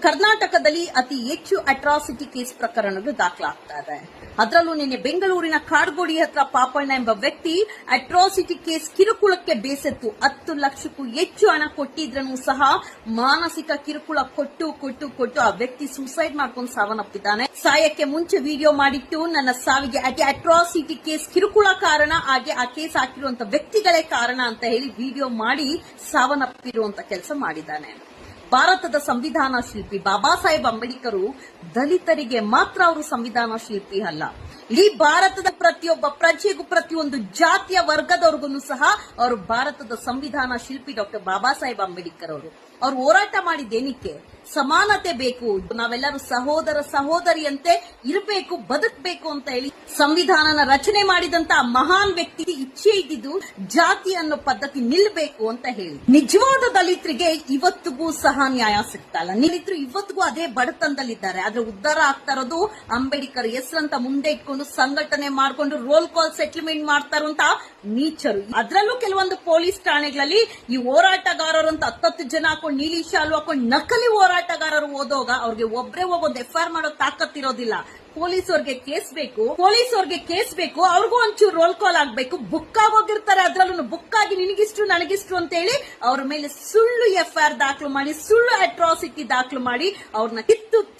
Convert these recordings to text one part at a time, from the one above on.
ಕರ್ನಾಟಕದಲ್ಲಿ ಅತಿ ಹೆಚ್ಚು ಅಟ್ರಾಸಿಟಿ ಕೇಸ್ ಪ್ರಕರಣಗಳು ದಾಖಲಾಗ್ತಾ ಇದೆ. ಅದರಲ್ಲೂ ನಿನ್ನೆ ಬೆಂಗಳೂರಿನ ಕಾಡ್ಗೋಡಿ ಹತ್ರ ಪಾಪಣ್ಣ ಎಂಬ ವ್ಯಕ್ತಿ ಅಟ್ರಾಸಿಟಿ ಕೇಸ್ ಕಿರುಕುಳಕ್ಕೆ ಬೇಸತ್ತು 10 ಲಕ್ಷಕ್ಕೂ ಹೆಚ್ಚು ಹಣ ಕೊಟ್ಟಿದ್ರೂ ಸಹ ಮಾನಸಿಕ ಕಿರುಕುಳ ಕೊಟ್ಟು ಆ ವ್ಯಕ್ತಿ ಸೂಸೈಡ್ ಮಾಡ್ಕೊಂಡು ಸಾವನ್ನಪ್ಪಿದ್ದಾನೆ. ಸಾಯಕ್ಕೆ ಮುಂಚೆ ವಿಡಿಯೋ ಮಾಡಿಟ್ಟು ನನ್ನ ಸಾವಿಗೆ ಅಟ್ರಾಸಿಟಿ ಕೇಸ್ ಕಿರುಕುಳ ಕಾರಣ, ಹಾಗೆ ಆ ಕೇಸ್ ಹಾಕಿರುವಂತ ವ್ಯಕ್ತಿಗಳೇ ಕಾರಣ ಅಂತ ಹೇಳಿ ವಿಡಿಯೋ ಮಾಡಿ ಸಾವನ್ನಪ್ಪಿರುವಂತ ಕೆಲಸ ಮಾಡಿದ್ದಾನೆ. ಭಾರತದ ಸಂವಿಧಾನ ಶಿಲ್ಪಿ ಬಾಬಾ ಸಾಹೇಬ್ ಅಂಬೇಡ್ಕರ್ ದಲಿತರಿಗೆ ಮಾತ್ರ ಅವರು ಸಂವಿಧಾನ ಶಿಲ್ಪಿ ಅಲ್ಲ, ಇಡೀ ಭಾರತದ ಪ್ರತಿಯೊಬ್ಬ ಪ್ರಜೆಗೂ ಪ್ರತಿಯೊಂದು ಜಾತಿಯ ವರ್ಗದವರಿಗೂ ಸಹ ಅವರು ಭಾರತದ ಸಂವಿಧಾನ ಶಿಲ್ಪಿ ಡಾಕ್ಟರ್ ಬಾಬಾ ಸಾಹೇಬ್ ಅಂಬೇಡ್ಕರ್ ಅವರು ಹೋರಾಟ ಮಾಡಿದ್ದೇನಕ್ಕೆ? ಸಮಾನತೆ ಬೇಕು, ನಾವೆಲ್ಲರೂ ಸಹೋದರ ಸಹೋದರಿಯಂತೆ ಇರಬೇಕು, ಬದುಕಬೇಕು ಅಂತ ಹೇಳಿ ಸಂವಿಧಾನನ ರಚನೆ ಮಾಡಿದಂತ ಮಹಾನ್ ವ್ಯಕ್ತಿ ಇಚ್ಛೆ ಇದ್ದಿದ್ದು ಜಾತಿ ಅನ್ನೋ ಪದ್ಧತಿ ನಿಲ್ಬೇಕು ಅಂತ ಹೇಳಿ. ನಿಜವಾದ ದಲಿತರಿಗೆ ಇವತ್ತಿಗೂ ಸಹ ನ್ಯಾಯ ಸಿಗ್ತಾ ಇಲ್ಲ. ದಲಿತರು ಇವತ್ತಿಗೂ ಅದೇ ಬಡತನದಲ್ಲಿದ್ದಾರೆ. ಆದ್ರೆ ಉದ್ಧಾರ ಆಗ್ತಾ ಇರೋದು ಅಂಬೇಡ್ಕರ್ ಹೆಸರಂತ ಮುಂದೆ ಇಟ್ಕೊಂಡು ಸಂಘಟನೆ ಮಾಡ್ಕೊಂಡು ರೋಲ್ ಕಾಲ್ ಸೆಟಲ್ಮೆಂಟ್ ಮಾಡ್ತಾ ಇರುವಂತ ನೀಚರು. ಅದರಲ್ಲೂ ಕೆಲವೊಂದು ಪೊಲೀಸ್ ಠಾಣೆಗಳಲ್ಲಿ ಈ ಹೋರಾಟಗಾರರು ಅಂತ 10 ಜನ ಹಾಕೊಂಡು ನೀಲಿ ಶಾಲು ಹಾಕೊಂಡು ನಕಲಿ ಹೋರಾಟಗಾರರು ಹೋದಾಗ ಅವ್ರಿಗೆ ಒಬ್ರೇ ಹೋಗೋದು ಎಫ್ಐಆರ್ ಮಾಡೋ ತಾಕತ್ತಿರೋದಿಲ್ಲ. ಪೊಲೀಸ್ ಅವ್ರಿಗೆ ಕೇಸ್ ಬೇಕು, ಅವ್ರಿಗೂ ಒಂಚೂರು ರೋಲ್ ಕಾಲ್ ಆಗ್ಬೇಕು, ಬುಕ್ ಆಗೋಗಿರ್ತಾರೆ. ಅದ್ರಲ್ಲೂ ಬುಕ್ ಆಗಿ ನಿನಗಿಷ್ಟು ನನಗಿಷ್ಟು ಅಂತ ಹೇಳಿ ಅವ್ರ ಮೇಲೆ ಸುಳ್ಳು ಎಫ್ಐಆರ್ ದಾಖಲು ಮಾಡಿ, ಸುಳ್ಳು ಅಟ್ರಾಸಿಟಿ ದಾಖಲು ಮಾಡಿ ಅವ್ರನ್ನ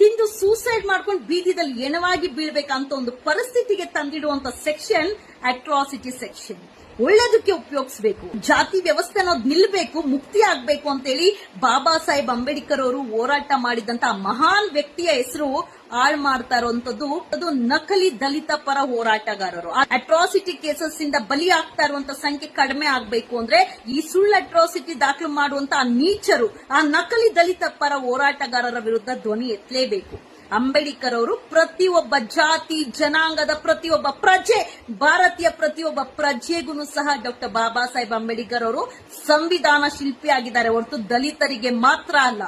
ತಿಂದು ಸೂಸೈಡ್ ಮಾಡ್ಕೊಂಡು ಬೀದಿದಲ್ಲಿ ಎಣವಾಗಿ ಬೀಳ್ಬೇಕಂತ ಒಂದು ಪರಿಸ್ಥಿತಿಗೆ ತಂದಿಡುವಂತ ಸೆಕ್ಷನ್ ಅಟ್ರಾಸಿಟಿ ಸೆಕ್ಷನ್. ಒಳ್ಳೆದಕ್ಕೆ ಉಪಯೋಗಿಸಬೇಕು, ಜಾತಿ ವ್ಯವಸ್ಥೆ ಅನ್ನೋದು ನಿಲ್ಬೇಕು, ಮುಕ್ತಿ ಆಗ್ಬೇಕು ಅಂತ ಹೇಳಿ ಬಾಬಾ ಸಾಹೇಬ್ ಅಂಬೇಡ್ಕರ್ ಅವರು ಹೋರಾಟ ಮಾಡಿದಂತ ಮಹಾನ್ ವ್ಯಕ್ತಿಯ ಹೆಸರು ಹಾಳು ಮಾಡ್ತಾ ಇರುವಂತದ್ದು ಅದು ನಕಲಿ ದಲಿತ ಪರ ಹೋರಾಟಗಾರರು. ಅಟ್ರಾಸಿಟಿ ಕೇಸಸ್ ಇಂದ ಬಲಿ ಆಗ್ತಾ ಇರುವಂತ ಸಂಖ್ಯೆ ಕಡಿಮೆ ಆಗ್ಬೇಕು ಅಂದ್ರೆ ಈ ಸುಳ್ಳು ಅಟ್ರಾಸಿಟಿ ದಾಖಲು ಮಾಡುವಂತ ನೀಚರು, ಆ ನಕಲಿ ದಲಿತ ಪರ ಹೋರಾಟಗಾರರ ವಿರುದ್ಧ ಧ್ವನಿ ಎತ್ತಲೇಬೇಕು. ಅಂಬೇಡ್ಕರ್ ಅವರು ಪ್ರತಿಯೊಬ್ಬ ಜಾತಿ ಜನಾಂಗದ ಪ್ರತಿಯೊಬ್ಬ ಪ್ರಜೆ, ಭಾರತೀಯ ಪ್ರತಿಯೊಬ್ಬ ಪ್ರಜೆಗೂ ಸಹ ಡಾಕ್ಟರ್ ಬಾಬಾ ಸಾಹೇಬ್ ಅಂಬೇಡ್ಕರ್ ಅವರು ಸಂವಿಧಾನ ಶಿಲ್ಪಿ ಆಗಿದ್ದಾರೆ ಹೊರತು ದಲಿತರಿಗೆ ಮಾತ್ರ ಅಲ್ಲ.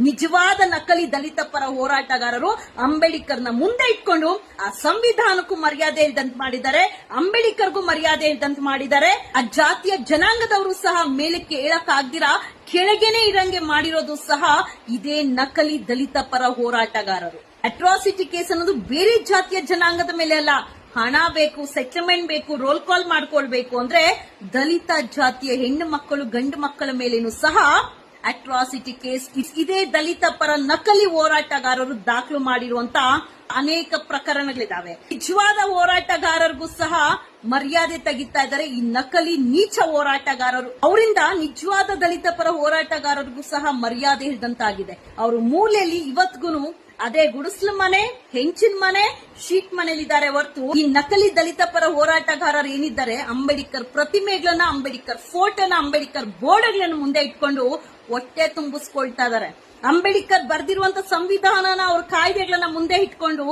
ನಿಜವಾದ ನಕಲಿ ದಲಿತ ಪರ ಹೋರಾಟಗಾರರು ಅಂಬೇಡ್ಕರ್ನ ಮುಂದೆ ಇಟ್ಕೊಂಡು ಆ ಸಂವಿಧಾನಕ್ಕೂ ಮರ್ಯಾದೆ ಇಲ್ದಂತ ಮಾಡಿದ್ದಾರೆ, ಅಂಬೇಡ್ಕರ್ಗೂ ಮರ್ಯಾದೆ ಇಲ್ದಂತ ಮಾಡಿದ್ದಾರೆ. ಆ ಜಾತಿಯ ಜನಾಂಗದವರು ಸಹ ಮೇಲಕ್ಕೆ ಹೇಳಕ್ ಆಗ್ದಿರಾ ಕೆಳಗೇನೆ ಇರಂಗೆ ಮಾಡಿರೋದು ಸಹ ಇದೇ ನಕಲಿ ದಲಿತ ಪರ ಹೋರಾಟಗಾರರು. ಅಟ್ರಾಸಿಟಿ ಕೇಸ್ ಅನ್ನೋದು ಬೇರೆ ಜಾತಿಯ ಜನಾಂಗದ ಮೇಲೆ ಅಲ್ಲ. ಹಣ ಬೇಕು, ಸೆಟಲ್ಮೆಂಟ್ ಬೇಕು, ರೋಲ್ ಕಾಲ್ ಮಾಡ್ಕೊಳ್ಬೇಕು ಅಂದ್ರೆ ದಲಿತ ಜಾತಿಯ ಹೆಣ್ಣು ಮಕ್ಕಳು ಗಂಡು ಮಕ್ಕಳ ಮೇಲೇನು ಸಹ ಅಟ್ರಾಸಿಟಿ ಕೇಸ್ ಇದೇ ದಲಿತ ಪರ ನಕಲಿ ಹೋರಾಟಗಾರರು ದಾಖಲು ಮಾಡಿರುವಂತ ಅನೇಕ ಪ್ರಕರಣಗಳಿದಾವೆ. ನಿಜವಾದ ಹೋರಾಟಗಾರರಿಗೂ ಸಹ ಮರ್ಯಾದೆ ತೆಗಿತಾ ಇದ್ದಾರೆ ಈ ನಕಲಿ ನೀಚ ಹೋರಾಟಗಾರರು. ಅವರಿಂದ ನಿಜವಾದ ದಲಿತ ಪರ ಹೋರಾಟಗಾರರಿಗೂ ಸಹ ಮರ್ಯಾದೆ ಇಲ್ದಂತಾಗಿದೆ. ಅವರು ಮೂಲೆಯಲ್ಲಿ ಇವತ್ತಿಗೂ ಅದೇ ಗುಡಿಸ್ಲು ಮನೆ, ಹೆಂಚಿನ ಮನೆ, ಶೀಟ್ ಮನೆಯಲ್ಲಿದ್ದಾರೆ ಹೊರತು ಈ ನಕಲಿ ದಲಿತ ಪರ ಹೋರಾಟಗಾರರು ಏನಿದ್ದಾರೆ ಅಂಬೇಡ್ಕರ್ ಪ್ರತಿಮೆಗಳನ್ನ, ಅಂಬೇಡ್ಕರ್ ಫೋಟೋನ, ಅಂಬೇಡ್ಕರ್ ಬೋರ್ಡ್ಗಳನ್ನು ಮುಂದೆ ಇಟ್ಕೊಂಡು ಹೊಟ್ಟೆ ತುಂಬಿಸ್ಕೊಳ್ತಾ ಇದಾರೆ. ಅಂಬೇಡ್ಕರ್ ಬರ್ದಿರುವಂತ ಸಂವಿಧಾನನ ಅವ್ರ ಕಾಯ್ದೆಗಳನ್ನ ಮುಂದೆ ಇಟ್ಕೊಂಡು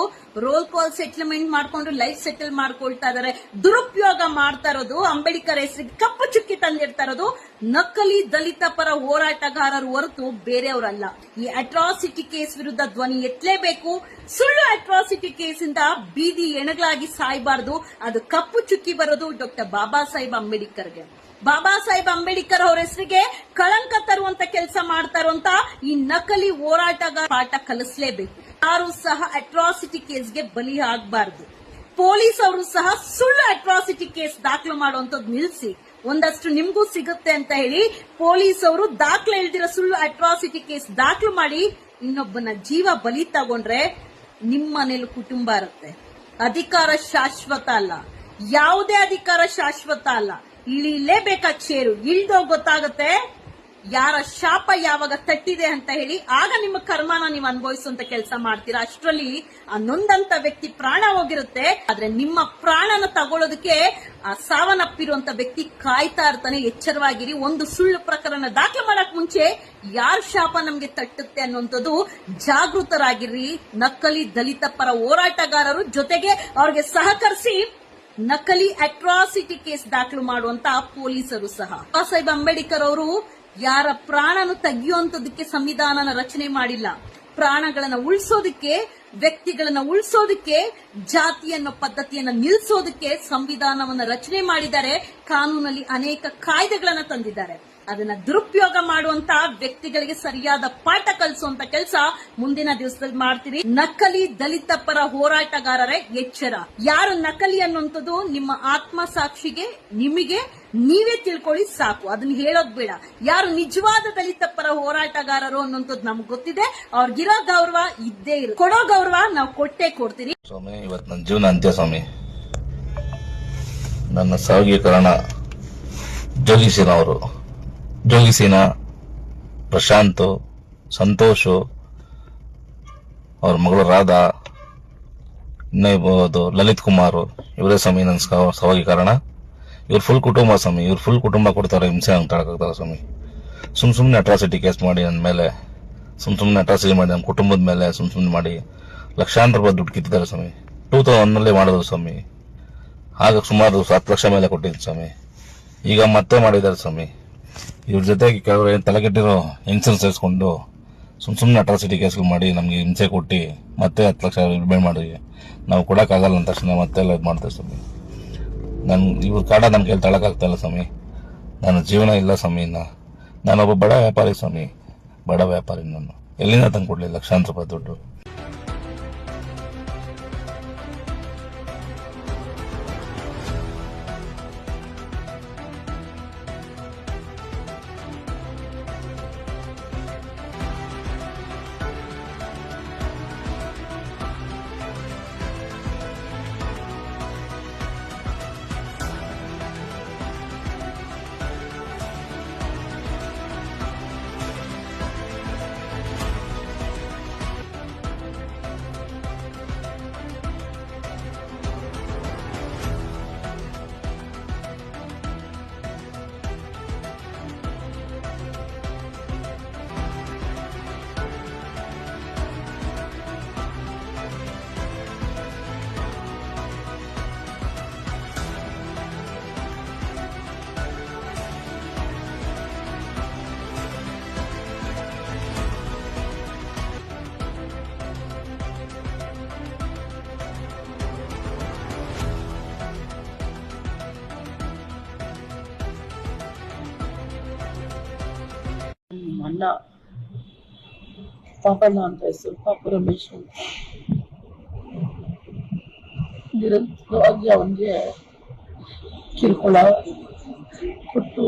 ರೋಲ್ ಕಾಲ್ ಸೆಟಲ್ಮೆಂಟ್ ಮಾಡ್ಕೊಂಡು ಲೈಫ್ ಸೆಟಲ್ ಮಾಡ್ಕೊಳ್ತಾ ಇದಾರೆ. ದುರುಪಯೋಗ ಮಾಡ್ತಾ ಇರೋದು, ಅಂಬೇಡ್ಕರ್ ಹೆಸರಿಗೆ ಕಪ್ಪು ಚುಕ್ಕಿ ತಂದಿರ್ತಾ ಇರೋದು ನಕಲಿ ದಲಿತ ಪರ ಹೋರಾಟಗಾರರು ಹೊರತು ಬೇರೆಯವರಲ್ಲ. ಈ ಅಟ್ರಾಸಿಟಿ ಕೇಸ್ ವಿರುದ್ಧ ಧ್ವನಿ ಎತ್ತಲೇಬೇಕು. ಸುಳ್ಳು ಅಟ್ರಾಸಿಟಿ ಕೇಸ್ ಇಂದ ಬೀದಿ ಎಣಗಳಾಗಿ ಸಾಯಬಾರದು. ಅದು ಕಪ್ಪು ಚುಕ್ಕಿ ಬರೋದು ಡಾಕ್ಟರ್ ಬಾಬಾ ಸಾಹೇಬ್ ಅಂಬೇಡ್ಕರ್ಗೆ. ಬಾಬಾ ಸಾಹೇಬ್ ಅಂಬೇಡ್ಕರ್ ಅವರ ಹೆಸರಿಗೆ ಕಳಂಕ ತರುವಂತ ಕೆಲಸ ಮಾಡ್ತಾ ಇರುವಂತ ಈ ನಕಲಿ ಹೋರಾಟಗಾರ ಪಾಠ ಕಲಿಸಲೇಬೇಕು. ಯಾರು ಸಹ ಅಟ್ರಾಸಿಟಿ ಕೇಸ್ಗೆ ಬಲಿ ಆಗಬಾರದು. ಪೊಲೀಸ್ ಅವರು ಸಹ ಸುಳ್ಳು ಅಟ್ರಾಸಿಟಿ ಕೇಸ್ ದಾಖಲು ಮಾಡುವಂತದ್ದು ನಿಲ್ಲಿಸಿ, ಒಂದಷ್ಟು ನಿಮ್ಗೂ ಸಿಗುತ್ತೆ ಅಂತ ಹೇಳಿ ಪೊಲೀಸ್ ಅವರು ದಾಖಲೆ ಇಲ್ದಿರೋ ಸುಳ್ಳು ಅಟ್ರಾಸಿಟಿ ಕೇಸ್ ದಾಖಲು ಮಾಡಿ ಇನ್ನೊಬ್ಬನ ಜೀವ ಬಲಿ ತಗೊಂಡ್ರೆ ನಿಮ್ಮ ಮನೇಲಿ ಕುಟುಂಬ ಇರುತ್ತೆ. ಅಧಿಕಾರ ಶಾಶ್ವತ ಅಲ್ಲ, ಯಾವುದೇ ಅಧಿಕಾರ ಶಾಶ್ವತ ಅಲ್ಲ. ಇಳಿಲೇಬೇಕಾದ ಚೇರು ಇಳ್ದೋ ಗೊತ್ತಾಗುತ್ತೆ ಯಾರ ಶಾಪ ಯಾವಾಗ ತಟ್ಟಿದೆ ಅಂತ ಹೇಳಿ. ಆಗ ನಿಮ್ಮ ಕರ್ಮನ ನೀವು ಅನುಭವಿಸುವಂತ ಕೆಲಸ ಮಾಡ್ತೀರಾ. ಅಷ್ಟರಲ್ಲಿ ಆ ನೊಂದಂತ ವ್ಯಕ್ತಿ ಪ್ರಾಣ ಹೋಗಿರುತ್ತೆ, ಆದ್ರೆ ನಿಮ್ಮ ಪ್ರಾಣನ ತಗೊಳ್ಳೋದಕ್ಕೆ ಆ ಸಾವನ್ನಪ್ಪಿರುವಂತ ವ್ಯಕ್ತಿ ಕಾಯ್ತಾ ಇರ್ತಾನೆ. ಎಚ್ಚರವಾಗಿರಿ. ಒಂದು ಸುಳ್ಳು ಪ್ರಕರಣ ದಾಖಲೆ ಮಾಡಕ್ ಮುಂಚೆ ಯಾರ ಶಾಪ ನಮ್ಗೆ ತಟ್ಟುತ್ತೆ ಅನ್ನುವಂಥದ್ದು ಜಾಗೃತರಾಗಿರ್ರಿ. ನಕಲಿ ದಲಿತ ಪರ ಹೋರಾಟಗಾರರು ಜೊತೆಗೆ ಅವ್ರಿಗೆ ಸಹಕರಿಸಿ ನಕಲಿ ಅಟ್ರಾಸಿಟಿ ಕೇಸ್ ದಾಖಲು ಮಾಡುವಂತ ಪೊಲೀಸರು ಸಹ. ಬಾಬಾ ಸಾಹೇಬ್ ಅಂಬೇಡ್ಕರ್ ಅವರು ಯಾರ ಪ್ರಾಣನು ತೆಗೆಯುವಂತದಕ್ಕೆ ಸಂವಿಧಾನನ ರಚನೆ ಮಾಡಿಲ್ಲ. ಪ್ರಾಣಗಳನ್ನ ಉಳಿಸೋದಕ್ಕೆ, ವ್ಯಕ್ತಿಗಳನ್ನ ಉಳಿಸೋದಕ್ಕೆ, ಜಾತಿಯನ್ನೋ ಪದ್ಧತಿಯನ್ನ ನಿಲ್ಲಿಸೋದಕ್ಕೆ ಸಂವಿಧಾನವನ್ನ ರಚನೆ ಮಾಡಿದ್ದಾರೆ. ಕಾನೂನಲ್ಲಿ ಅನೇಕ ಕಾಯ್ದೆಗಳನ್ನ ತಂದಿದ್ದಾರೆ. ಅದನ್ನ ದುರುಪಯೋಗ ಮಾಡುವಂತಹ ವ್ಯಕ್ತಿಗಳಿಗೆ ಸರಿಯಾದ ಪಾಠ ಕಲಿಸುವಂತ ಕೆಲಸ ಮುಂದಿನ ದಿವಸದಲ್ಲಿ ಮಾಡ್ತೀರಿ. ನಕಲಿ ದಲಿತ ಪರ ಹೋರಾಟಗಾರರೇ ಎಚ್ಚರ. ಯಾರು ನಕಲಿ ಅನ್ನುವಂಥದ್ದು ನಿಮ್ಮ ಆತ್ಮಸಾಕ್ಷಿಗೆ ನಿಮಗೆ ನೀವೇ ತಿಳ್ಕೊಳ್ಳಿ ಸಾಕು, ಅದನ್ನ ಹೇಳೋದ್ ಬೇಡ. ಯಾರು ನಿಜವಾದ ದಲಿತ ಪರ ಹೋರಾಟಗಾರರು ಅನ್ನುವಂಥದ್ದು ನಮ್ಗೆ ಗೊತ್ತಿದೆ. ಅವ್ರಿಗಿರೋ ಗೌರವ ಇದ್ದೇ ಇರುತ್ತೆ, ಕೊಡೋ ಗೌರವ ನಾವು ಕೊಟ್ಟೇ ಕೊಡ್ತೀರಿ. ಸ್ವಾಮಿ, ಇವತ್ತು ನನ್ನ ಜೀವನ ಅಂತ್ಯ ಸ್ವಾಮಿ. ನನ್ನ ಸಾವಿಗೆ ಕಾರಣ ಜೋಗಿಸೀನ ಪ್ರಶಾಂತ್, ಸಂತೋಷ್, ಅವ್ರ ಮಗಳು ರಾಧಾ, ಇನ್ನೂ ಲಲಿತ್ ಕುಮಾರ್, ಇವರೇ ಸ್ವಾಮಿ ನನ್ನ ಸಾವಿಗೆ ಕಾರಣ. ಇವ್ರ ಫುಲ್ ಕುಟುಂಬ ಸ್ವಾಮಿ, ಇವ್ರ ಫುಲ್ ಕುಟುಂಬ ಕೊಡ್ತಾರೆ ಹಿಂಸೆ ಅಂತ ತಡಕಾಗ್ತಾರೆ ಸ್ವಾಮಿ. ಸುಮ್ನೆ ಅಟ್ರಾಸಿಟಿ ಕೇಸ್ ಮಾಡಿ ನನ್ನ ಮೇಲೆ, ಸುಮ್ನೆ ಅಟ್ರಾಸಿಟಿ ಮಾಡಿ ನಮ್ಮ ಕುಟುಂಬದ ಮೇಲೆ ಸುಮ್ನೆ ಮಾಡಿ ಲಕ್ಷಾಂತರ ರೂಪಾಯಿ ದುಡ್ಡು ಕಿತ್ತಿದ್ದಾರೆ ಸ್ವಾಮಿ. 2001 ಮಾಡಿದ್ರು ಸ್ವಾಮಿ. ಆಗ ಸುಮಾರು 7 ಲಕ್ಷ ಮೇಲೆ ಕೊಟ್ಟಿದ್ದು ಸ್ವಾಮಿ. ಈಗ ಮತ್ತೆ ಮಾಡಿದ್ದಾರೆ ಸ್ವಾಮಿ. ಇವ್ರ ಜೊತೆಗೆ ಕೆಲವರು ತಲೆಗೆಟ್ಟಿರೋ ಹೆಂಗಸನ್ ಸೇರಿಸ್ಕೊಂಡು ಸುಮ್ನೆ ಅಟ್ರಾಸಿಟಿ ಕೇಸ್ಗಳು ಮಾಡಿ ನಮ್ಗೆ ಹಿಂಸೆ ಕೊಟ್ಟು ಮತ್ತೆ 10 ಲಕ್ಷ ಬಿಲ್ ಮಾಡಿ ನಾವು ಕೊಡಕ್ಕಾಗಲ್ಲ ಅಂತ ತಕ್ಷಣ ಮತ್ತೆ ಎಲ್ಲ ಇದು ಮಾಡ್ತಾರೆ ಸ್ವಾಮಿ. ಇವ್ರ ಕಾಡ ನನ್ನ ಕೈಲಿ ತಳಕಾಗ್ತಾ ಇಲ್ಲ ಸ್ವಾಮಿ. ನನ್ನ ಜೀವನ ಇಲ್ಲ ಸ್ವಾಮಿ. ನಾನೊಬ್ಬ ಬಡ ವ್ಯಾಪಾರಿ ಸ್ವಾಮಿ, ಬಡ ವ್ಯಾಪಾರಿ. ನಾನು ಎಲ್ಲಿಂದ ತಂದು ಕೊಡ್ಲಿ ಲಕ್ಷಾಂತರ ರೂಪಾಯಿ ದುಡ್ಡು? ಅಣ್ಣ ಪಾಪಣ್ಣ ಅಂತ ಹೆಸರು, ಪಾಪ ರಮೇಶ್ ಅಂತ. ನಿರಂತರವಾಗಿ ಅವನಿಗೆ ಕಿರುಕುಳ ಕೊಟ್ಟು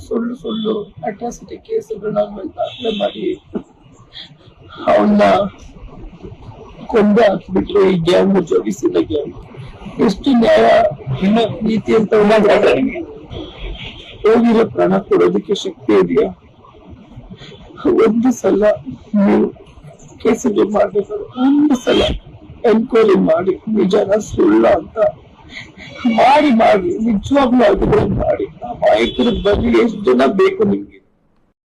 ಸುಳ್ಳು ಅಟ್ರಾಸಿಟಿ ಕೇಸುಗಳನ್ನ ದಾಖಲೆ ಮಾಡಿ ಅವನ್ನ ಕೊಂದು ಹಾಕಿಬಿಟ್ರು. ಈ ಗ್ಯಾಂಗ್ ಜೋಗಿಸಿದ ಗ್ಯಾಂಗ್ ಎಷ್ಟು ನ್ಯಾಯ ನೀತಿ ಅಂತ ಹೋಗಿರೋ ಪ್ರಾಣ ಕೊಡೋದಕ್ಕೆ ಶಕ್ತಿ ಇದೆಯಾ? ಒಂದು ಸಲ ನೀವು ಕೇಸಿಗೆ ಮಾಡ್ಬೇಕಾದ್ರೆ ಒಂದು ಸಲ ಎನ್ಕ್ವೈರಿ ಮಾಡಿ ನಿಜನ ಸುಳ್ಳ ಅಂತ ಮಾಡಿ ನಿಜವಾಗ್ಲೂ ಆಗಿದ್ರೆ ಮಾಡಿ. ಆ ಮಾಹಿತಿ ಬರಲಿ. ಎಷ್ಟು ಜನ ಬೇಕು ನಿಮ್ಗೆ?